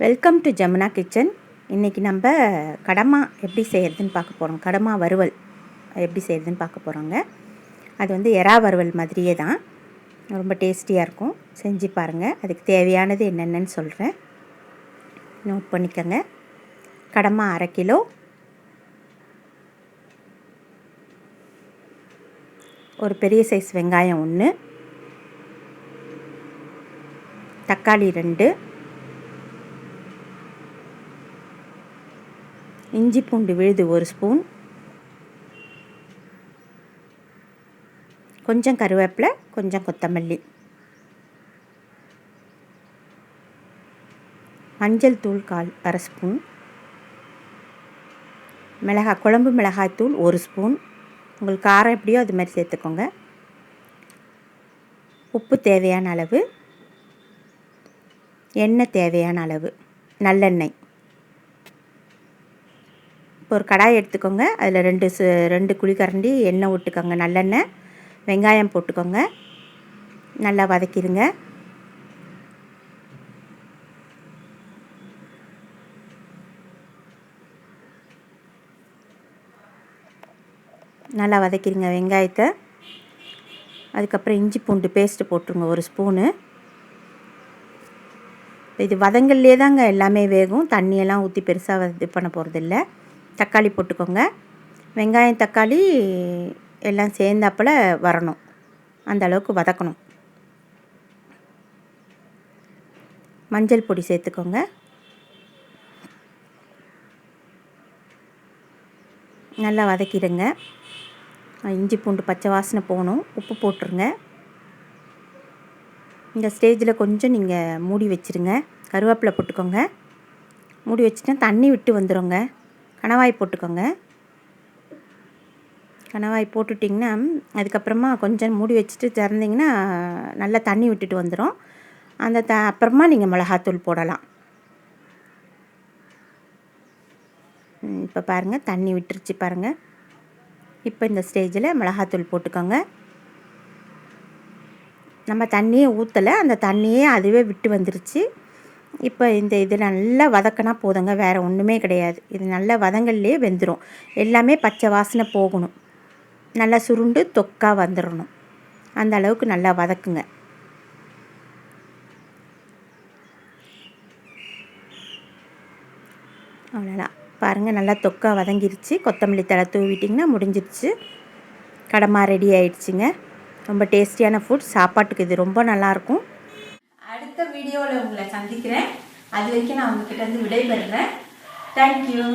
Welcome to Jamuna kitchen. இன்றைக்கி நம்ம கடமா எப்படி செய்கிறதுன்னு பார்க்க போகிறோம். கடமா வறுவல் எப்படி செய்கிறதுன்னு பார்க்க போகிறோங்க. அது வந்து எறா வறுவல் மாதிரியே தான், ரொம்ப டேஸ்டியாக இருக்கும். செஞ்சு பாருங்கள். அதுக்கு தேவையானது என்னென்னு சொல்கிறேன், நோட் பண்ணிக்கோங்க. கடமா 1/2 கிலோ, ஒரு பெரிய சைஸ் வெங்காயம் 1, தக்காளி 2, இஞ்சி பூண்டு விழுது 1 ஸ்பூன், கொஞ்சம் கருவேப்பிலை, கொஞ்சம் கொத்தமல்லி, மஞ்சள் தூள் 1/4 ஸ்பூன், குழம்பு மிளகாய் தூள் 1 ஸ்பூன். உங்களுக்கு காரம் எப்படியோ அது மாதிரி சேர்த்துக்கோங்க. உப்பு தேவையான அளவு, எண்ணெய் தேவையான அளவு, நல்லெண்ணெய். இப்போ ஒரு கடாய் எடுத்துக்கோங்க. அதில் 2 குழிக்கரண்டி எண்ணெய் விட்டுக்கோங்க, நல்லெண்ணெய். வெங்காயம் போட்டுக்கோங்க, நல்லா வதக்கிடுங்க. நல்லா வதக்கிடுங்க வெங்காயத்தை. அதுக்கப்புறம் இஞ்சி பூண்டு பேஸ்ட்டு போட்டுருங்க 1 ஸ்பூனு. இது வதங்கல்லே தாங்க எல்லாமே வேகும், தண்ணியெல்லாம் ஊற்றி பெருசாக இது பண்ண போகிறதில்ல. தக்காளி போட்டுக்கோங்க. வெங்காயம் தக்காளி எல்லாம் சேர்ந்தாப்பில் வரணும், அந்த அளவுக்கு வதக்கணும். மஞ்சள் பொடி சேர்த்துக்கோங்க. நல்லா வதக்கிடுங்க. இஞ்சி பூண்டு பச்சை வாசனை போகணும். உப்பு போட்டுருங்க. இந்த ஸ்டேஜில் கொஞ்சம் நீங்கள் மூடி வச்சுருங்க. கருவேப்பிலை போட்டுக்கோங்க. மூடி வச்சுட்டா தண்ணி விட்டு வந்துடுங்க. கணவாய் போட்டுக்கோங்க. கணவாய் போட்டுட்டிங்கன்னா அதுக்கப்புறமா கொஞ்சம் மூடி வச்சுட்டு திறந்திங்கன்னா நல்லா தண்ணி விட்டுட்டு வந்துடும். அந்த அப்புறமா நீங்கள் மிளகாத்தூள் போடலாம். இப்போ பாருங்கள், தண்ணி விட்டுருச்சு பாருங்கள். இப்போ இந்த ஸ்டேஜில் மிளகாத்தூள் போட்டுக்கோங்க. நம்ம தண்ணியே ஊற்றலை, அந்த தண்ணியே அதுவே விட்டு வந்துருச்சு. இப்போ இது நல்லா வதக்கினா போதுங்க, வேறு ஒன்றுமே கிடையாது. இது நல்லா வதங்கல்லே வெந்துடும். எல்லாமே பச்சை வாசனை போகணும், நல்லா சுருண்டு தொக்கா வந்துடணும். அந்த அளவுக்கு நல்லா வதக்குங்க. அவ்வளோதான் பாருங்கள், நல்லா தொக்கா வதங்கிருச்சு. கொத்தமல்லி தழை தூவிட்டிங்கன்னா முடிஞ்சிருச்சு. கடமா ரெடி ஆயிடுச்சுங்க. ரொம்ப டேஸ்டியான ஃபுட். சாப்பாட்டுக்கு இது ரொம்ப நல்லாயிருக்கும். அடுத்த வீடியோவில் உங்களை சந்திக்கிறேன். அது வரைக்கும் நான் உங்ககிட்ட விடைபெறுறேன். தேங்க்யூ.